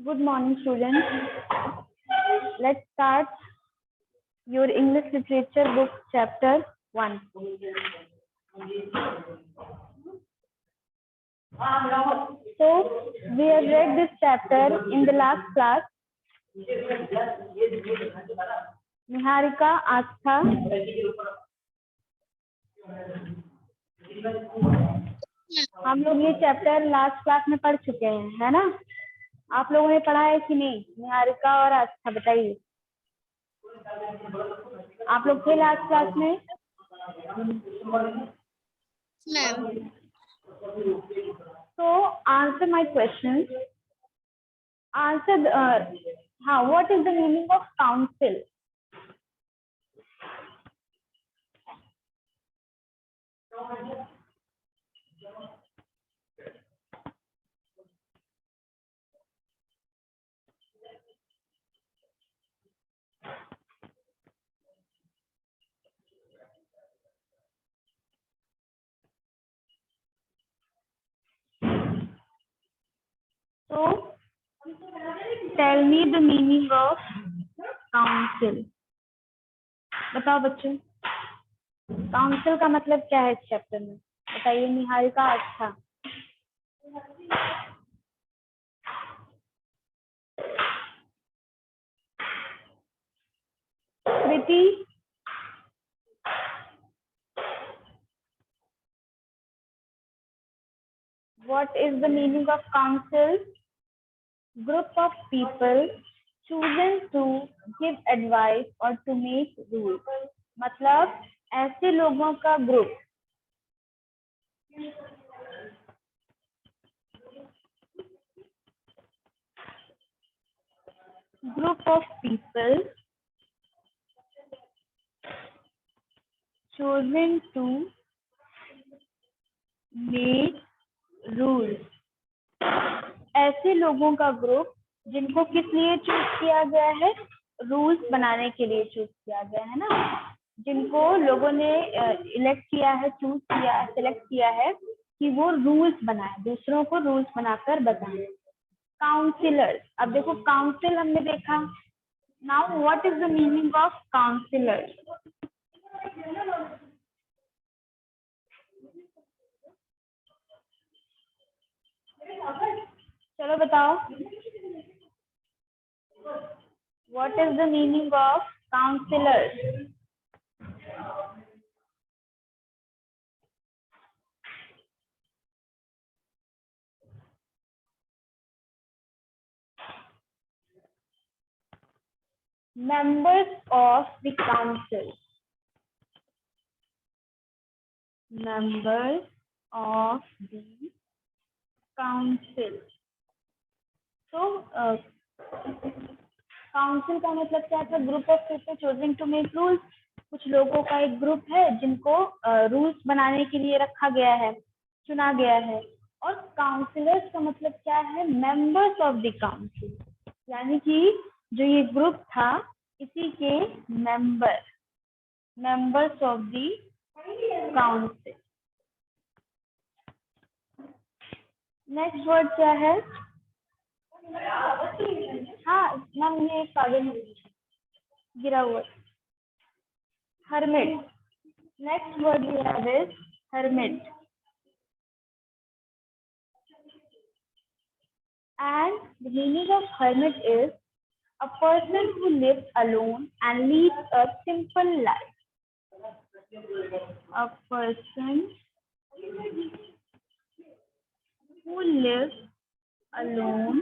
Good morning, students. Let's start your English literature book, chapter 1. So, we have read this chapter in the last class. Niharika, Astha. हम लोग ये chapter last class में पढ़ चुके हैं, है ना? आप लोगों ने पढ़ा है कि नहीं? निहारिका और आस्था बताइए। आप लोग थे लास्ट क्लास में? So answer my question. What is the meaning of council? So tell me the meaning of council. बताओ बच्चों, काउंसिल का मतलब क्या है इस चैप्टर में? बताइए निहारिका, आस्था। कृति, what is the meaning of council? Group of people chosen to give advice or to make rules. मतलब ऐसे लोगों का group group of people chosen to make rules. ऐसे लोगों का ग्रुप जिनको किस लिए चूज किया गया है? रूल्स बनाने के लिए चूज किया गया है ना, जिनको लोगों ने इलेक्ट किया है, चूज किया, सिलेक्ट किया है कि वो रूल्स बनाए, दूसरों को रूल्स बनाकर बताएं। काउंसिलर्स, अब देखो काउंसिल हमने देखा। Now what is the meaning of councillors? चलो बताओ, what is the meaning of councillors? Members of the council. Members of the council. So, council का मतलब क्या है? Group of people chosen to make rules. कुछ लोगों का एक ग्रुप है जिनको रूल्स बनाने के लिए रखा गया है, चुना गया है। और काउंसिलर्स का मतलब क्या है? मेंबर्स ऑफ द काउंसिल, यानी कि जो ये ग्रुप था इसी के members of the council. Next word क्या है? हाँ मैम, ये कागज गिरा हुआ, hermit. Next word we have is hermit. And the meaning of hermit is a person who lives alone and leads a simple life. A person who lives alone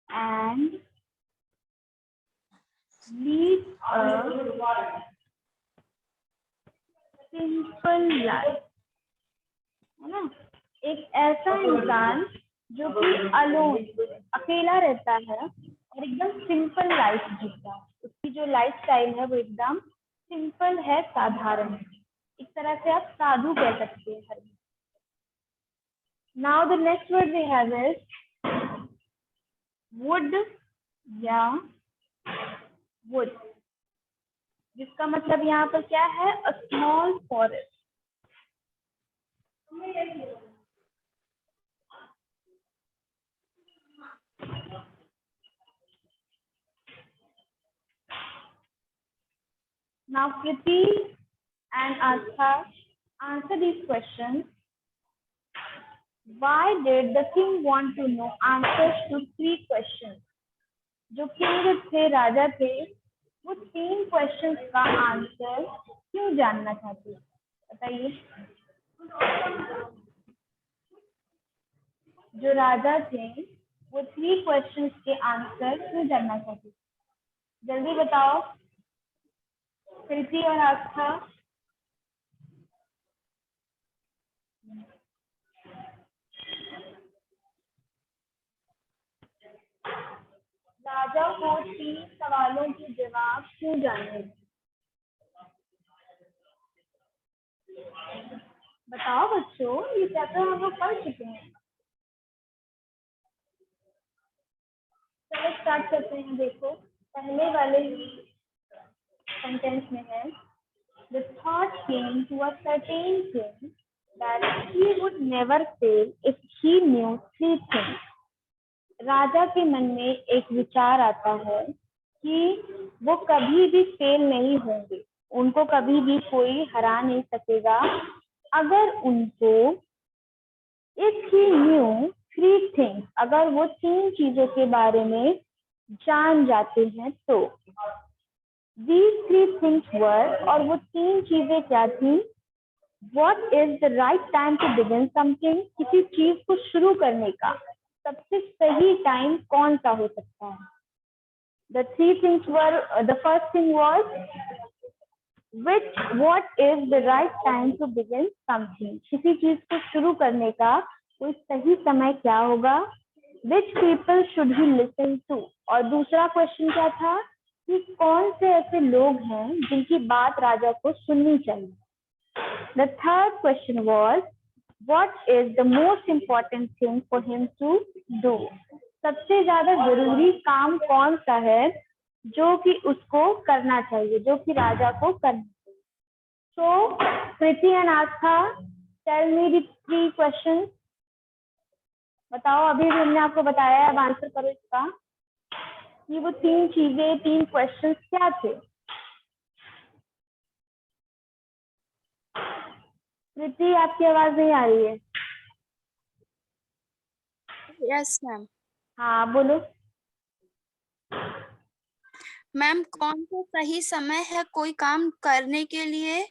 and leads a simple life, है ना? एक ऐसा इंसान जो कि alone, अकेला रहता है और एकदम सिंपल लाइफ जीता है। उसकी जो लाइफ स्टाइल है वो एकदम सिंपल है, साधारण है। एक तरह से आप साधु कह सकते हैं। Now the next word we have is wood या वुड, जिसका मतलब यहाँ पर क्या है? A small forest. Now Kriti and Astha answer these questions. Why did the king want to know answers to 3 questions? जो किंग थे, राजा थे, वो 3 क्वेश्चंस का आंसर क्यों जानना चाहते? बताइए। जो राजा थे वो 3 क्वेश्चंस के आंसर क्यों जानना चाहते? जल्दी बताओ कृति और आस्था। राजा को 3 सवालों के जवाब क्यों जानने? बताओ बच्चों, ये चैप्टर हम लोग पढ़ चुके हैं। चलो स्टार्ट करते हैं। देखो पहले वाले सेंटेंस में है, The thought came to a certain king that he would never fail if he knew 3 things. राजा के मन में एक विचार आता है कि वो कभी भी फेल नहीं होंगे, उनको कभी भी कोई हरा नहीं सकेगा अगर उनको if he knew 3 things, अगर वो 3 चीजों के बारे में जान जाते हैं तो। These 3 things were, और वो 3 चीजें क्या थी? What is the right time to begin something? किसी चीज को शुरू करने का सबसे सही टाइम कौन सा हो सकता है? The 3 things were, the first thing was what is the right time to begin something? किसी चीज को शुरू करने का कोई सही समय क्या होगा? Which people should he listen to? और दूसरा क्वेश्चन क्या था कि कौन से ऐसे लोग हैं जिनकी बात राजा को सुननी चाहिए? The third question was what is the most important thing for him to do? सबसे ज्यादा जरूरी काम कौन सा है जो कि उसको करना चाहिए, जो कि राजा को करना चाहिए? So Kriti and Astha, tell me the 3 questions. बताओ, अभी भी हमने आपको बताया है, अब आंसर करो इसका कि वो 3 चीजें, 3 क्वेश्चंस क्या थे? कृति आपकी आवाज नहीं आ रही है। Yes ma'am. हाँ बोलो। मैम कौन सा सही समय है कोई काम करने के लिए?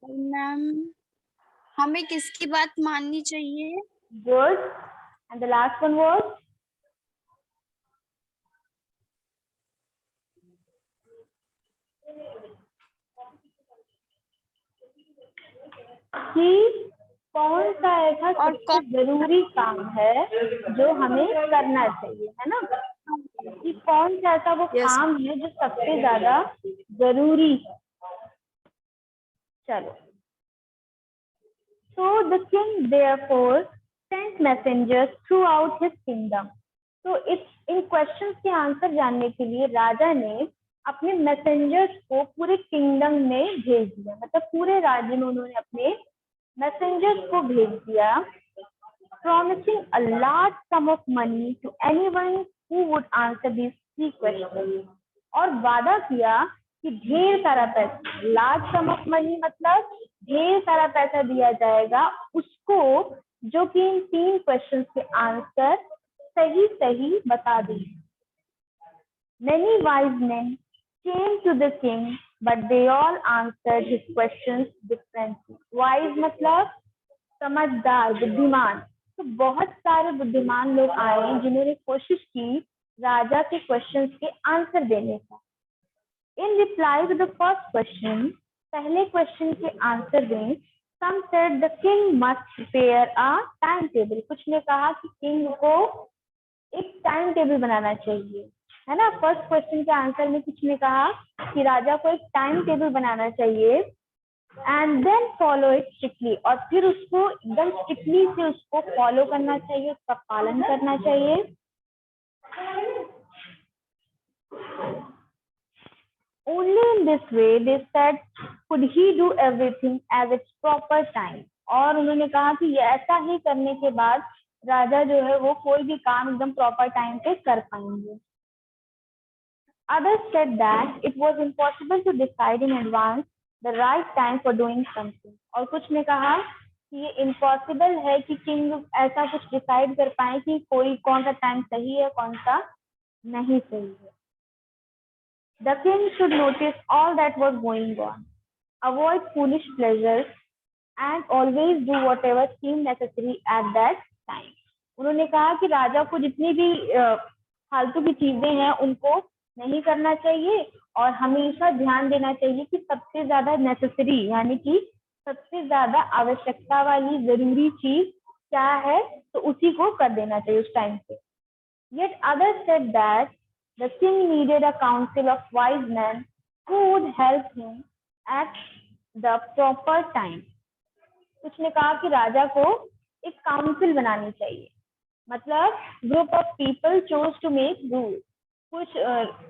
मैम हमें किसकी बात माननी चाहिए? Good. And the last one was? कि कौन सा ऐसा सबसे जरूरी काम है जो हमें करना चाहिए, है ना? कि कौन सा ऐसा वो काम है जो सबसे ज्यादा जरूरी है। चलो। So the king therefore sent messengers throughout his kingdom. तो इन क्वेश्चंस के आंसर जानने के लिए राजा ने अपने मैसेंजर्स को पूरे किंगडम में भेज दिया, मतलब पूरे राज्य में उन्होंने अपने मैसेंजर्स को भेज दिया, promising a large sum of money to anyone who would answer these 3 questions. और वादा किया कि ढेर सारा पैसा, लार्ज सम ऑफ मनी मतलब ढेर सारा पैसा दिया जाएगा उसको जो कि इन 3 क्वेश्चंस के आंसर सही सही बता दें। Many wise men came to the king, but they all answered his questions differently. Wise मतलब समझदार, बुद्धिमान। तो बहुत सारे बुद्धिमान लोग आए जिन्होंने कोशिश की राजा के क्वेश्चंस के आंसर देने का। In reply to the first question, पहले क्वेश्चन के आंसर दें, some said the king must prepare a timetable. कुछ ने कहा कि किंग को एक टाइम टेबल बनाना चाहिए, है ना? फर्स्ट क्वेश्चन के आंसर में कुछ ने कहा कि राजा को एक टाइम टेबल बनाना चाहिए and then follow it strictly, और फिर उसको एकदम स्ट्रिक्टली से उसको फॉलो करना चाहिए, उसका पालन करना चाहिए। Only in this way they said could he do everything at its proper time. और उन्होंने कहा कि ये ऐसा ही करने के बाद राजा जो है वो कोई भी काम एकदम प्रॉपर टाइम पे कर पाएंगे। Others said that it was impossible to decide in advance the right time for doing something. और कुछ ने कहा कि ये इम्पॉसिबल है कि किंग ऐसा कुछ डिसाइड कर पाए कि कोई कौन सा टाइम सही है कौन सा नहीं सही है. The king should notice all that was going on, avoid foolish pleasures, and always do whatever seemed necessary at that time. उन्होंने कहा कि राजा को जितनी भी फालतू की चीजें हैं उनको नहीं करना चाहिए और हमेशा ध्यान देना चाहिए कि सबसे ज्यादा नेसेसरी यानी कि सबसे ज्यादा आवश्यकता वाली जरूरी चीज क्या है तो उसी को कर देना चाहिए उस टाइम पे. Yet others said that the king needed a council of wise men who would help him at the proper time. कुछ ने कहा कि राजा को एक काउंसिल बनानी चाहिए, मतलब group of people chose to make rule. कुछ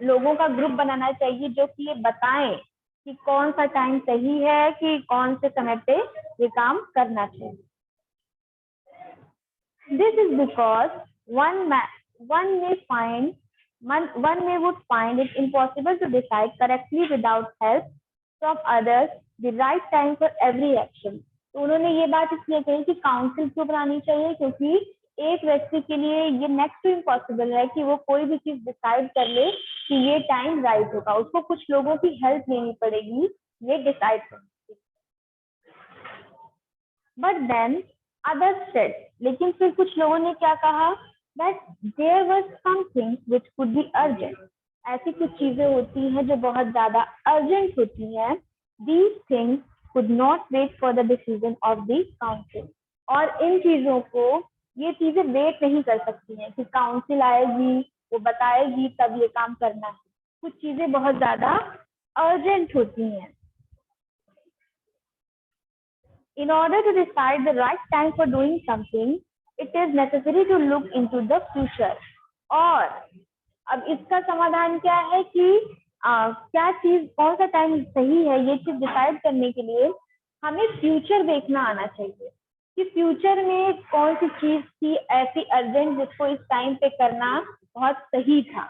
लोगों का ग्रुप बनाना चाहिए जो कि ये बताएं कि कौन सा टाइम सही है कि कौन से समय पे ये काम करना चाहिए. This is because one would find it impossible to decide correctly without help from others the right time for every action. तो उन्होंने ये बात इसलिए कही कि काउंसिल क्यों बनानी चाहिए क्योंकि एक व्यक्ति के लिए ये नेक्स्ट टू इम्पॉसिबल है कि वो कोई भी चीज डिसाइड कर ले कि ये टाइम राइट होगा, उसको कुछ लोगों की हेल्प लेनी पड़ेगी ये डिसाइड करने की. बट देन अदर्स सेड, लेकिन फिर कुछ लोगों ने क्या कहा, that there was something which could be urgent. ऐसी कुछ चीजें होती हैं जो बहुत ज्यादा अर्जेंट होती हैं. These things could not wait for the decision of the council. और इन चीजों को ये चीजें वेट नहीं कर सकती हैं कि काउंसिल आएगी वो बताएगी तब ये काम करना है. कुछ चीजें बहुत ज्यादा अर्जेंट होती हैं. In order to decide the right time for doing something, it is necessary to look into the future. और अब इसका समाधान क्या है कि क्या चीज कौन सा टाइम सही है ये चीज डिसाइड करने के लिए हमें फ्यूचर देखना आना चाहिए कि फ्यूचर में कौन सी चीज थी ऐसी अर्जेंट जिसको इस टाइम पे करना बहुत सही था.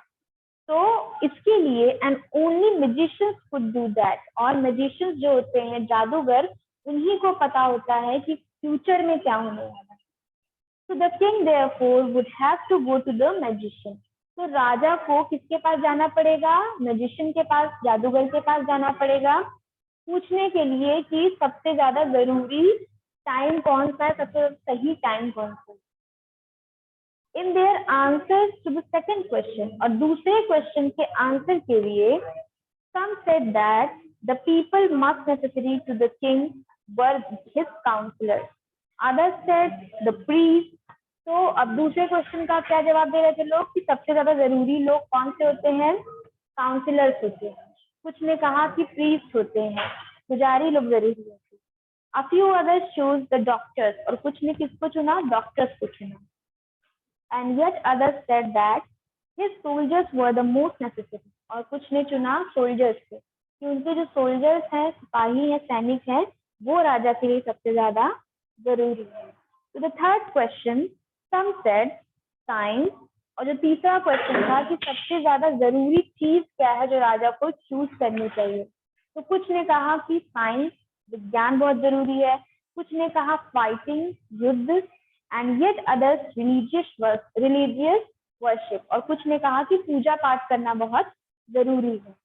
तो इसके लिए and only magicians could do that. और मैजिशियंस जो होते हैं जादूगर उन्हीं को पता होता है कि फ्यूचर में क्या होने वाला है. So the king therefore would have to go to the magician. तो राजा को किसके पास जाना पड़ेगा, मैजिशियन के पास, जादूगर के पास जाना पड़ेगा पूछने के लिए कि सबसे ज्यादा जरूरी टाइम कौन सा है, सबसे सही टाइम कौन सा है. In their answers to the second question, और दूसरे क्वेश्चन के आंसर के लिए some said that the people must necessary to the king were his counselors. Others said the priest. तो अब दूसरे क्वेश्चन का क्या जवाब दे रहे थे लोग कि सबसे ज्यादा जरूरी लोग कौन से होते हैं, काउंसिलर्स होते हैं. कुछ ने कहा कि प्रीस्ट होते हैं, पुजारी लोग जरूरी होते हैं. A few others chose the doctors, और कुछ ने किसको चुना, डॉक्टर्स को चुना. And yet others said that his soldiers were the most necessary, और कुछ ने चुना सोल्जर्स को कि उनके जो सोल्जर्स हैं, सिपाही हैं, सैनिक हैं, वो राजा के लिए सबसे ज्यादा जरूरी है. तो the third question some said science, और जो तीसरा क्वेश्चन था कि सबसे ज्यादा जरूरी चीज क्या है जो राजा को चूज करनी चाहिए. तो कुछ ने कहा कि साइंस, विज्ञान बहुत जरूरी है. कुछ ने कहा फाइटिंग, युद्ध, and yet others religious worship, और कुछ ने कहा कि पूजा पाठ करना बहुत जरूरी है.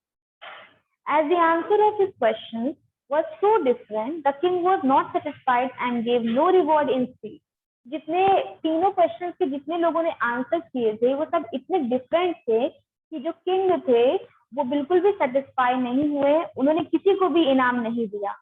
As the answer of his questions was so different, the king was not satisfied and gave no reward in speech. जितने तीनों क्वेश्चंस के जितने लोगों ने आंसर किए थे वो सब इतने डिफरेंट थे कि जो किंग थे वो बिल्कुल भी सेटिस्फाई नहीं हुए, उन्होंने किसी को भी इनाम नहीं दिया.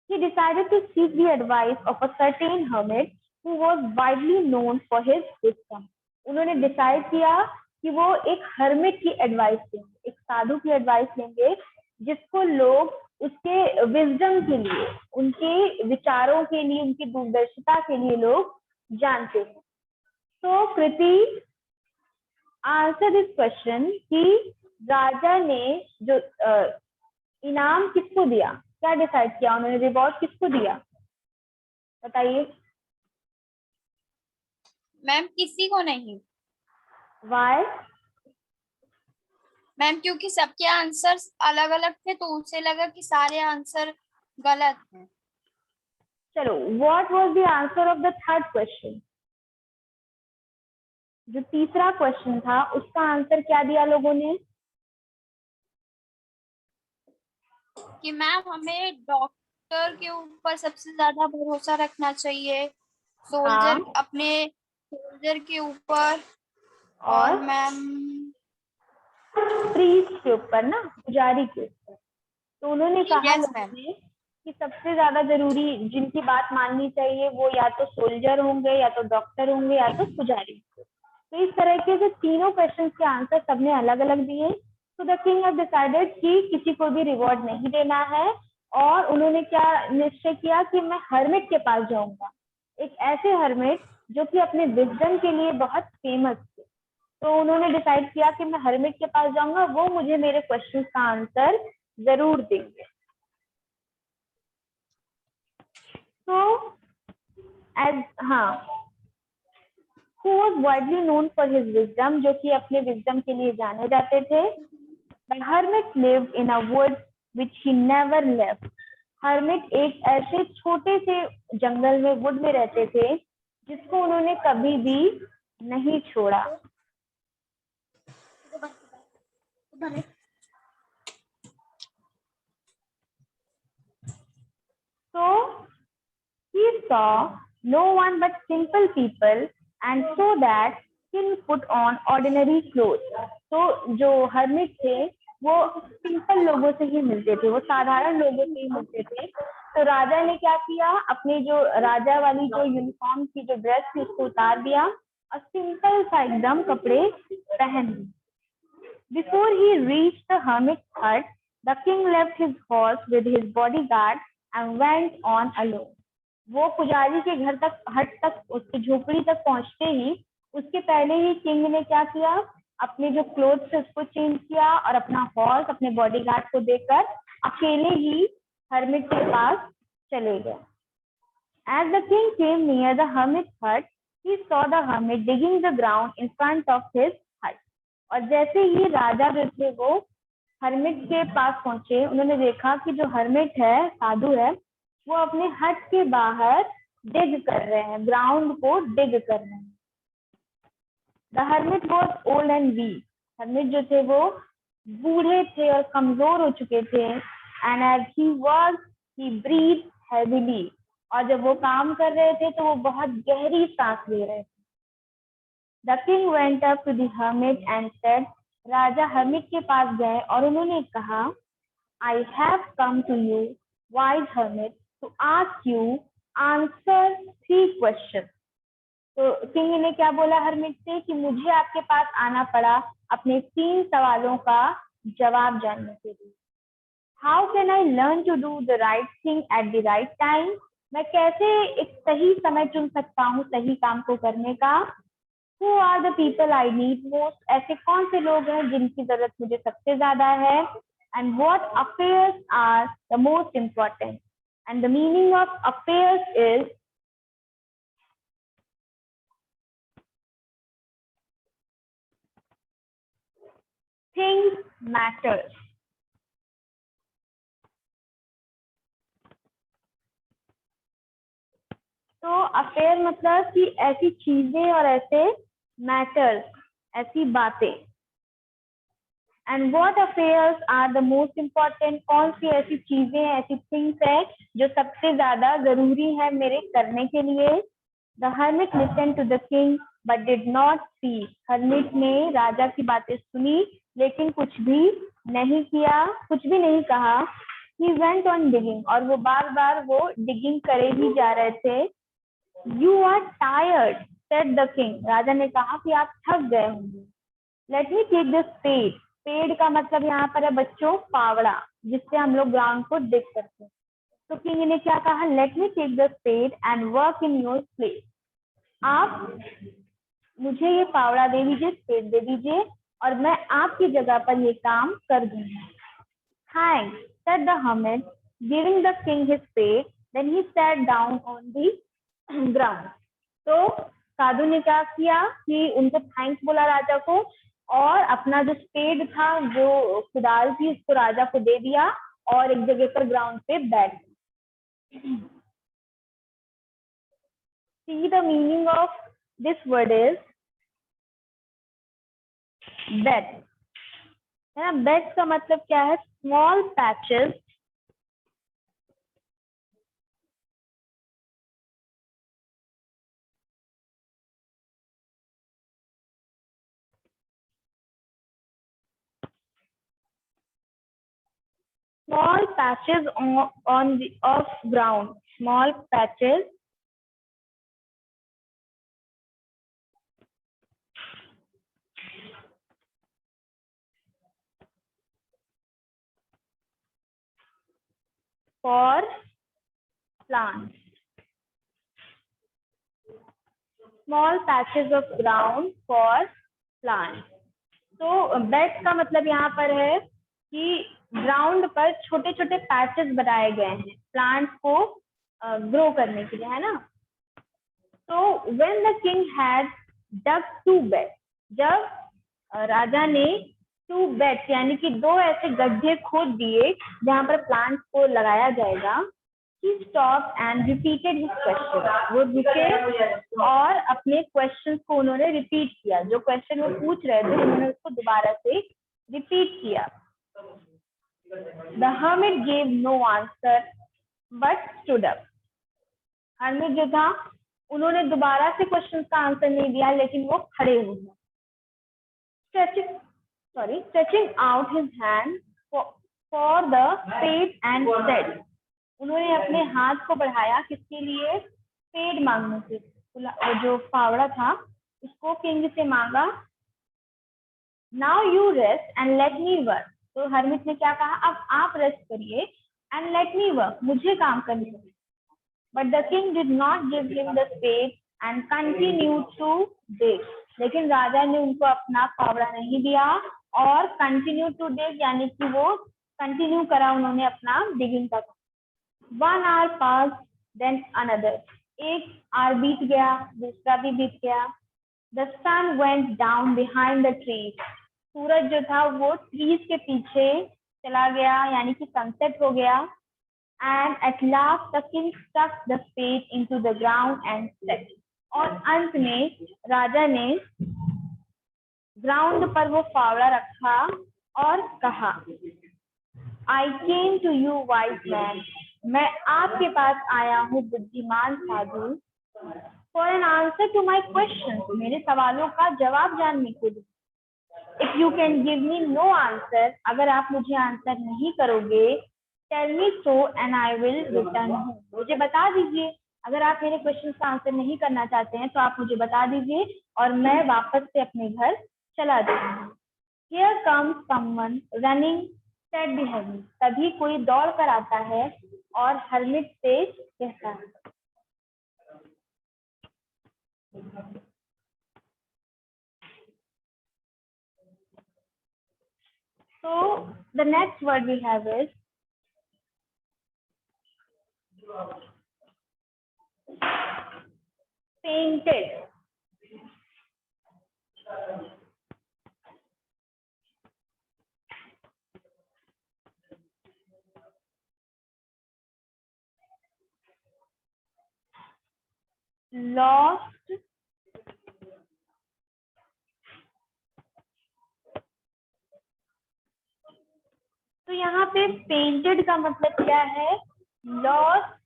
He decided to seek the advice of a certain hermit who was widely known for his wisdom. उन्होंने डिसाइड किया कि वो एक हर्मिट की एडवाइस लेंगे, एक साधु की एडवाइस लेंगे जिसको लोग उसके विजडम के लिए, उनके विचारों के लिए, उनकी दूरदर्शिता के लिए लोग जानते हैं. तो कृति आंसर दिस क्वेश्चन कि राजा ने जो इनाम किसको दिया, क्या डिसाइड किया उन्होंने, रिवॉर्ड किसको दिया, बताइए. मैम किसी को नहीं. वाई? मैम क्योंकि सबके आंसर अलग अलग थे तो उसे लगा कि सारे आंसर गलत हैं। चलो, what was the answer of the third question? जो तीसरा क्वेश्चन था उसका आंसर क्या दिया लोगों ने? कि मैम हमें डॉक्टर के ऊपर सबसे ज्यादा भरोसा रखना चाहिए, सोल्जर हाँ, अपने सोल्जर के ऊपर, और और मैम प्रीस्ट के ऊपर ना, पुजारी के ऊपर। तो उन्होंने कहा यस लोगों मैम। ने कि सबसे ज्यादा जरूरी जिनकी बात माननी चाहिए वो या तो सोल्जर होंगे, या तो डॉक्टर होंगे, या तो पुजारी होंगे। तो इस तरह के जो तीनों क्वेश्चन के आंसर सबने अलग अलग दिए। तो द किंग हैव डिसाइडेड कि किसी को भी रिवॉर्ड नहीं देना है, और उन्होंने क्या निश्चय किया कि मैं हर्मिट के पास जाऊंगा, एक ऐसे हर्मिट जो कि अपने विजडम के लिए बहुत फेमस थे। तो उन्होंने डिसाइड किया कि मैं हर्मिट के पास जाऊंगा, वो मुझे मेरे क्वेश्चन का आंसर जरूर देंगे। तो एज हाँ, who was widely known for his wisdom, जो कि अपने विजडम के लिए जाने जाते थे। The hermit lived in a wood which he never left. Hermit एक ऐसे छोटे से जंगल में, वुड में रहते थे, जिसको उन्होंने कभी भी नहीं छोड़ा। So he saw no one but simple people, and so that king put on ordinary clothes. तो जो हर्मिट थे वो सिंपल लोगों से ही मिलते थे, वो साधारण लोगों से ही मिलते थे। तो राजा ने क्या किया, अपने जो राजा वाली जो यूनिफॉर्म की जो ड्रेस थी उसको उतार दिया और सिंपल सा एकदम कपड़े पहन लिए। Before he reached the hermit's hut, the king left his horse with his bodyguard and went on alone. वो पुजारी के घर तक, हट तक, उसकी झोपड़ी तक पहुंचते ही उसके पहले ही किंग ने क्या किया, अपने जो क्लोथ्स है उसको चेंज किया और अपना हॉर्स अपने बॉडीगार्ड को देकर अकेले ही हर्मिट के पास चले गए। As the king came near the hermit's hut, he saw the hermit digging the ground in front of his hut. और जैसे ही राजा जो थे वो हर्मिट के पास पहुंचे, उन्होंने देखा कि जो हर्मिट है, साधु है, वो अपने हट के बाहर डिग कर रहे हैं, ग्राउंड को डिग कर रहे हैं। The hermit was old and weak. Hermit जो थे वो बूढ़े थे और कमजोर हो चुके थे। And as he breathe heavily. और जब वो काम कर रहे थे तो वो बहुत गहरी सांस ले रहे थे। The king went up to the hermit and said, राजा हर्मिट के पास गए और उन्होंने कहा, I have come to you wise hermit to ask you answer 3 question. तो किंग ने क्या बोला हर्मिट से कि मुझे आपके पास आना पड़ा अपने 3 सवालों का जवाब जानने के लिए। How can I learn to do the right thing at the right time? मैं कैसे एक सही समय चुन सकता हूँ सही काम को करने का? Who are the people I need most? ऐसे कौन से लोग हैं जिनकी जरूरत मुझे सबसे ज्यादा है? And what affairs are the most important? And the meaning of affairs is things matters. तो अफेयर मतलब कि ऐसी चीजें और ऐसे मैटर्स, ऐसी बातें। And what affairs are the most important? कौन सी ऐसी चीजें, ऐसी थिंग्स है जो सबसे ज्यादा जरूरी है मेरे करने के लिए? The hermit listen to the king but did not speak. Hermit ने राजा की बातें सुनी लेकिन कुछ भी नहीं किया, कुछ भी नहीं कहा। He went on digging. और वो बार बार वो डिगिंग करे ही जा रहे थे। You are tired said the king. राजा ने कहा कि आप थक गए होंगे। Let me take this spade. Spade का मतलब यहाँ पर है बच्चों फावड़ा, जिससे हम लोग ग्राउंड को डिग करते हैं। तो किंग ने क्या कहा, let me take the spade and work in your place. आप मुझे ये फावड़ा दे दीजिए, स्पेड दे दीजिए और मैं आपकी जगह पर ये काम कर दूंगा। Thanks said the hermit giving the king his spade, then he sat down on the ground. तो साधु ने क्या किया कि उनको थैंक्स बोला राजा को और अपना जो स्पेड था, जो कुदाल थी, उसको राजा को दे दिया और एक जगह पर ग्राउंड पे बैठ। See the meaning of this word is bed, है ना। बेड का मतलब क्या है? Small patches small patches on the of ground, small patches for plants, small patches of ground for plants। तो बेड का मतलब यहाँ पर है कि ग्राउंड पर छोटे छोटे पैचेस बनाए गए हैं प्लांट्स को ग्रो करने के लिए, है ना। तो when the king had dug 2 bed, जब राजा ने 2 बेड्स यानी कि 2 ऐसे गड्ढे खोद दिए जहां पर प्लांट्स को लगाया जाएगा, he stopped and repeated his question। वो रुके और अपने क्वेश्चंस को उन्होंने रिपीट किया। जो क्वेश्चन वो पूछ रहे थे उन्होंने उसको दोबारा से रिपीट किया। The hermit gave no answer but stood up। Hermit जो था उन्होंने दोबारा से क्वेश्चन का आंसर नहीं दिया, लेकिन वो खड़े हो गए। stretching out his hand for the spade and said। उन्होंने अपने हाथ को बढ़ाया किसके लिए? स्पेड मांगने से। जो फावड़ा था उसको किंग से मांगा। Now you rest and let me work. तो हर्मिट ने क्या कहा? अब आप रेस्ट करिए एंड लेट मी वर्क, मुझे काम करने दीजिए। But the king did not give him the spade and continued to dig। लेकिन राजा ने उनको अपना फावड़ा नहीं दिया और continue to dig यानी कि वो कंटिन्यू करा उन्होंने अपना डिगिंग का। 1 hour passed, then another। एक आवर बीत गया, दूसरा भी बीत गया। The sun went down behind the trees। सूरज जो था वो ट्रीज के पीछे चला गया यानी कि सनसेट हो गया। And at last the king stuck the spade into the ground and said। और अंत में राजा ने ग्राउंड पर वो फावड़ा रखा और कहा, I came to you wise man। मैं आपके पास आया हूँ बुद्धिमान साधु। For an answer to my questions। मेरे सवालों का जवाब जानने के लिए। If you can give me no answer। अगर आप मुझे आंसर नहीं करोगे, tell me so and I will return home। मुझे बता दीजिए। अगर आप मेरे क्वेश्चन का आंसर नहीं करना चाहते हैं तो आप मुझे बता दीजिए और मैं वापस से अपने घर चला जाऊंगा। Here comes someone running said the hermit। तभी कोई दौड़ कर आता है और हर्मिट से कहता है। So the next word we have is painted। lost तो यहाँ पे पेंटेड का मतलब क्या है? लॉस्ट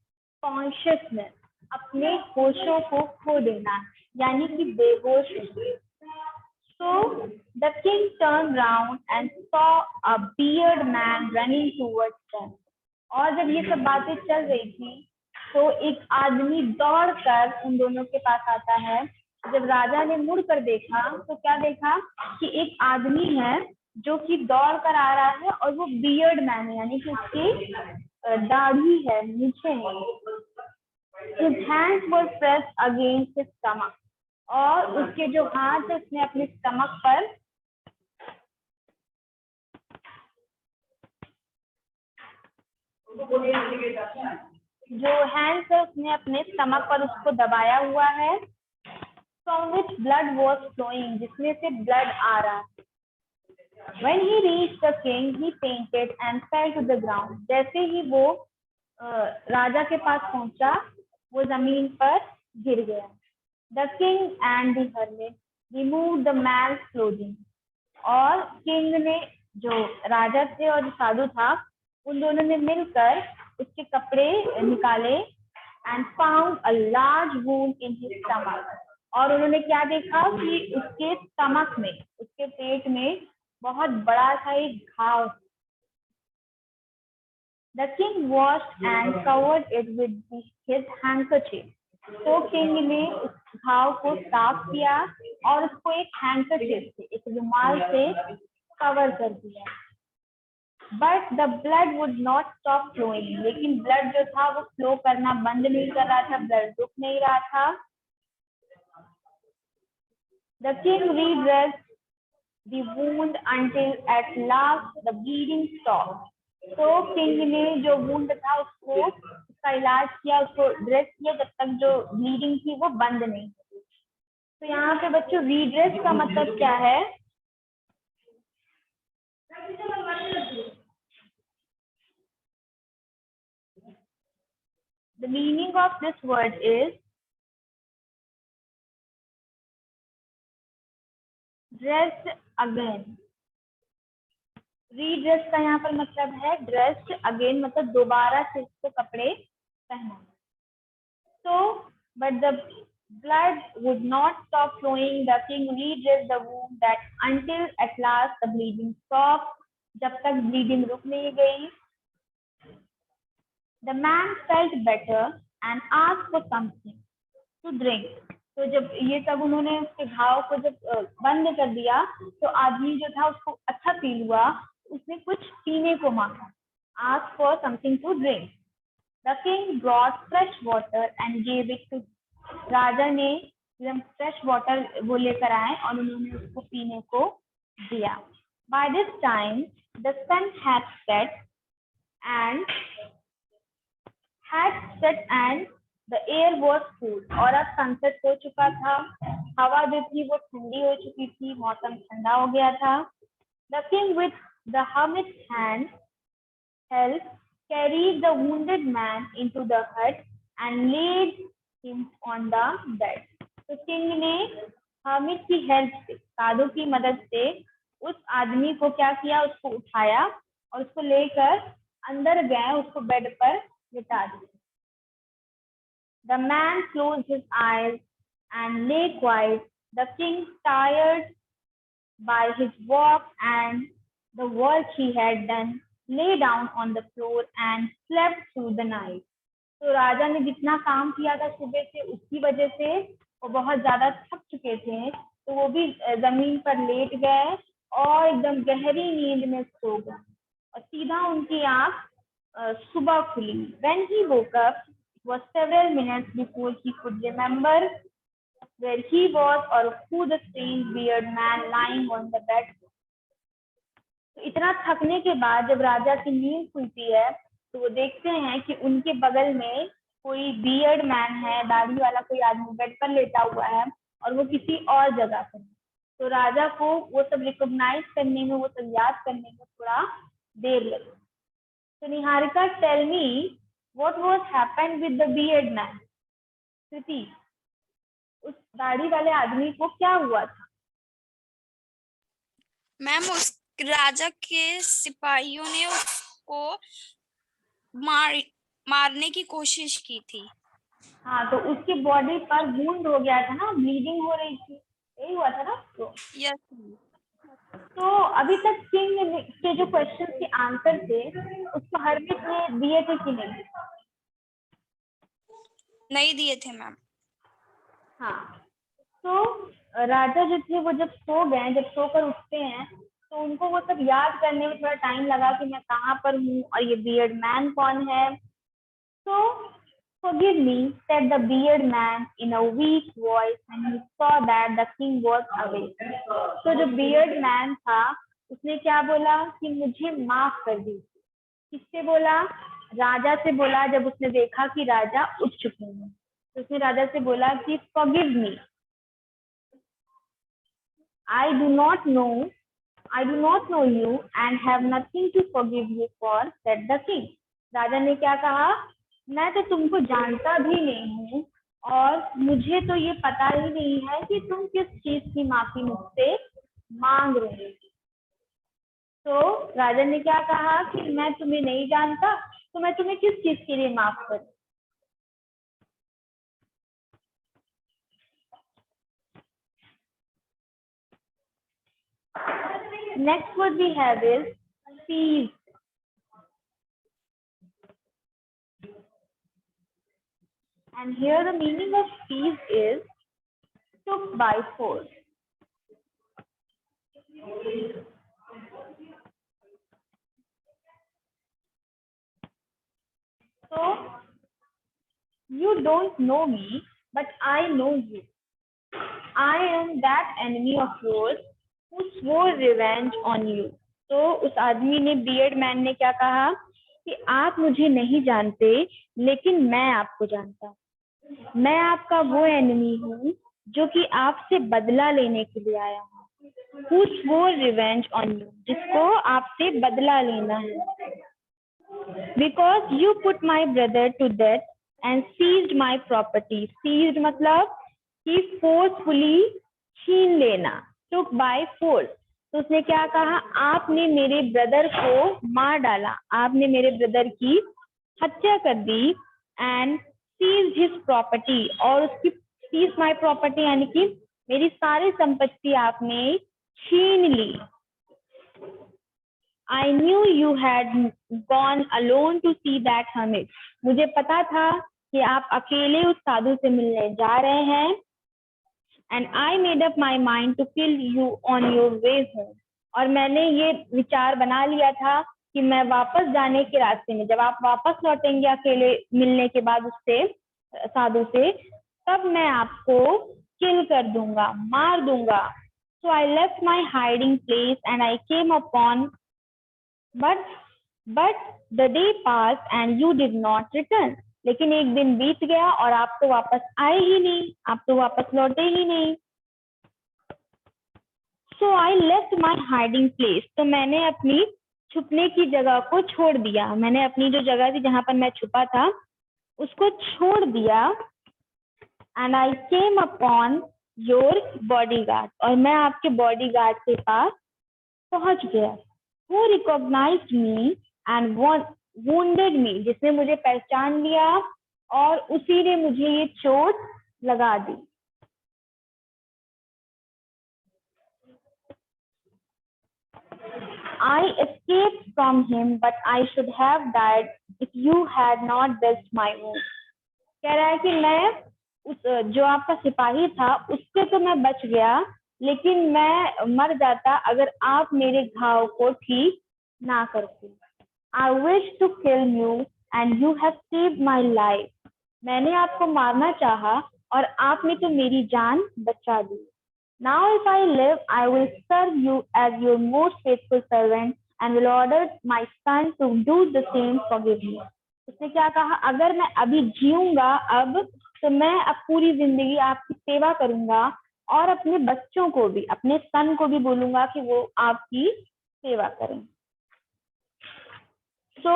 कॉन्शियसनेस, अपने होशों को खो देना यानी कि बेहोश होना। So the king turned round and saw a bearded man running towards them। और जब ये सब बातें चल रही थी तो एक आदमी दौड़कर उन दोनों के पास आता है। जब राजा ने मुड़कर देखा तो क्या देखा कि एक आदमी है जो कि दौड़ कर आ रहा है और वो बियर्ड मैन है यानी कि उसकी दाढ़ी है, नीचे है। His hands were pressed against his stomach। और उसके जो हाथ है उसने अपने स्टमक पर जो हैंड्स है उसने अपने स्टमक पर उसको दबाया हुआ है। From which blood was flowing। जिसमें से ब्लड आ रहा है। When he reached the king, he fainted and fell to the ground. जैसे ही वो राजा के पास पहुंचा, वो जमीन पर गिर गया. The king and the hermit removed the man's clothing. और किंग ने, जो राजा थे और जो साधु था, उन दोनों ने मिलकर उसके कपड़े निकाले. And found a large wound in his stomach. और उन्होंने क्या देखा कि उसके स्टमक में, उसके पेट में बहुत बड़ा सा एक घाव. The king washed and covered it with his handkerchief. तो किंग ने उस घाव को साफ किया और उसको एक हैंकरचीफ से, एक रुमाल से कवर कर दिया. But the blood would not stop flowing. लेकिन ब्लड जो था वो फ्लो करना बंद नहीं कर रहा था, ब्लड रुक नहीं रहा था. The king redressed the wound until at last the bleeding stopped. तो किंग ने जो वुंड था उसको, उसका इलाज किया, उसको ड्रेस किया जब तक जो ब्लीडिंग थी वो बंद नहीं हुई. तो यहाँ पे बच्चों रीड्रेस का मतलब क्या है? The meaning of this word is dressed again. रीड्रेस का यहाँ पर मतलब है ड्रेस्ड अगेन, मतलब दोबारा से उसको कपड़े पहना. So, but the blood would not stop flowing. The king redressed the wound that until at last the bleeding stopped. जब तक ब्लीडिंग रुक नहीं गई. The man felt better and asked for something to drink. तो जब ये सब उन्होंने उसके घाव को जब बंद कर दिया, तो आदमी जो था उसको अच्छा फील हुआ, उसने कुछ पीने को मांगा. Asked for something to drink. The king brought fresh water and gave it to. राजा ने एकदम फ्रेश वाटर वो लेकर आए और उन्होंने उसको पीने को दिया. By this time the sun had set and the air was cool. और अब सनसेट हो चुका था, हवा जो थी वो ठंडी हो चुकी थी, मौसम ठंडा हो गया था. The king with the hermit's hand helped carried the wounded man into the hut and laid him on the bed. तो किंग ने हर्मिट की हेल्प से, साधु की मदद से उस आदमी को क्या किया, उसको उठाया और उसको लेकर अंदर गए, उसको बेड पर लिटा दिया. The man closed his eyes and lay quiet. The king, tired by his walk and the work he had done, lay down on the floor and slept through the night. तो राजा ने जितना काम किया था सुबह से, उसकी वजह से वो बहुत ज्यादा थक चुके थे, तो वो भी जमीन पर लेट गए और एकदम गहरी नींद में सो गए और सीधा उनकी आंख सुबह खुली. When he woke up, it was several minutes before he could remember where he was or who the strange bearded man lying on the bed. तो इतना थकने के बाद जब राजा की नींद खुलती है, तो वो देखते हैं कि उनके बगल में कोई बियर्ड मैन है, दाढ़ी वाला कोई आदमी बेड पर लेटा हुआ है और वो किसी और जगह पर है. तो राजा को वो सब रिकॉग्नाइज करने में, वो सब याद करने में थोड़ा देर लगी. तो Niharika, tell me what was happened with the beard man. Kriti, उस दाढ़ी वाले आदमी को क्या हुआ था? मैम उस राजा के सिपाहियों ने उसको मारने की कोशिश की थी. हाँ, तो उसकी बॉडी पर वुंड हो गया था ना, ब्लीडिंग हो रही थी, यही हुआ था ना. तो यस. तो अभी तक किंग के जो क्वेश्चन के आंसर थे उसको हर्मिट ने दिए थे कि नहीं? नहीं दिए थे मैम. हाँ, तो राजा जो थे वो जब सो गए, जब सोकर उठते हैं, तो उनको वो सब याद करने में थोड़ा टाइम लगा कि मैं कहाँ पर हूँ और ये बियर्ड मैन कौन है. तो forgive me, said the bearded man in a weak voice when he saw that the king was awake. तो जो bearded man था उसने क्या बोला कि मुझे माफ कर दीजिए. किससे बोला? राजा से बोला. जब उसने देखा कि राजा उठ चुके हैं, तो उसने राजा से बोला कि forgive me, I do not know I do not know you and have nothing to forgive you for, said the king. राजा ने क्या कहा, मैं तो तुमको जानता भी नहीं हूँ और मुझे तो ये पता ही नहीं है कि तुम किस चीज की माफी मुझसे मांग रहे हो। तो राजा ने क्या कहा कि मैं तुम्हें नहीं जानता, तो मैं तुम्हें किस चीज के लिए माफ करूं। Next word we have is seized. And here the meaning of seized is took by force. So you don't know me, but I know you. I am that enemy of yours who swore revenge on you. तो उस आदमी ने, beard man ने क्या कहा कि आप मुझे नहीं जानते लेकिन मैं आपको जानता हूँ। मैं आपका वो एनिमी हूँ जो कि आपसे बदला लेने के लिए आया हूँ। Who swore revenge on you, जिसको आपसे बदला लेना है। Because you put my brother to death and seized my property. Seized मतलब कि forcefully छीन लेना, took by force. तो उसने क्या कहा, आपने मेरे ब्रदर को मार डाला, आपने मेरे ब्रदर की हत्या कर दी, and seized his property, और उसकी seize my property यानी कि मेरी सारी संपत्ति आपने छीन ली। I knew you had gone alone to see that hermit. मुझे पता था कि आप अकेले उस साधु से मिलने जा रहे हैं। And I made up my mind to kill you on your way home. और मैंने ये विचार बना लिया था कि मैं वापस जाने के रास्ते में, जब आप वापस लौटेंगे अकेले मिलने के बाद उससे, साधु से, तब मैं आपको किल कर दूंगा, मार दूंगा। So I left my hiding place and I came upon, but the day passed and you did not return. लेकिन एक दिन बीत गया और आप तो वापस आए ही नहीं, आप तो वापस लौटे ही नहीं। So I left my hiding place. तो मैंने अपनी छुपने की जगह को छोड़ दिया, मैंने अपनी जो जगह थी जहां पर मैं छुपा था उसको छोड़ दिया। And I came upon your bodyguard, और मैं आपके बॉडीगार्ड के पास पहुंच गया। Who recognized me and wounded me, जिसने मुझे पहचान लिया और उसी ने मुझे ये चोट लगा दी। I escaped from him, but I should have died if you had not dressed my wound. कह रहा है कि मैं उस जो आपका सिपाही था उससे तो मैं बच गया, लेकिन मैं मर जाता अगर आप मेरे घाव को ठीक ना करते। I wish to kill you and you have saved my life. मैंने आपको मारना चाहा और आपने तो मेरी जान बचा दी। Now if I live, I will serve you as your most faithful servant and will order my son to do the same forgive me. उसने क्या कहा, अगर मैं अभी जीऊंगा अब, तो मैं अब पूरी जिंदगी आपकी सेवा करूंगा और अपने बच्चों को भी, अपने सन को भी बोलूंगा कि वो आपकी सेवा करें। So,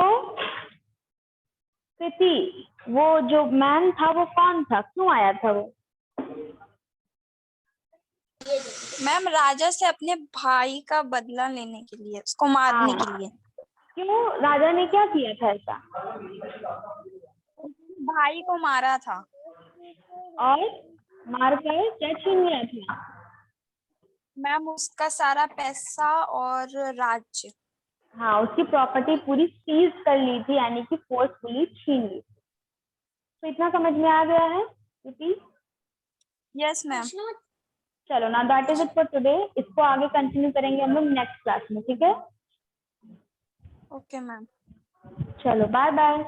कृति, वो जो मैन था वो कौन था, क्यों आया था वो? मैम राजा से अपने भाई का बदला लेने के लिए, उसको मारने के लिए। क्यों, राजा ने क्या किया था ऐसा? भाई को मारा था और मारकर क्या छीन लिया था? मैम उसका सारा पैसा और राज्य। हाँ, उसकी प्रॉपर्टी पूरी सीज कर ली थी, यानी कि फोर्सफुली छीन ली। तो इतना समझ में आ गया है? Yes ma'am. चलो ना, that is it for today. इसको आगे कंटिन्यू करेंगे हम लोग नेक्स्ट क्लास में, ठीक है? Okay ma'am. चलो, बाय बाय।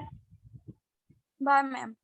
Bye ma'am.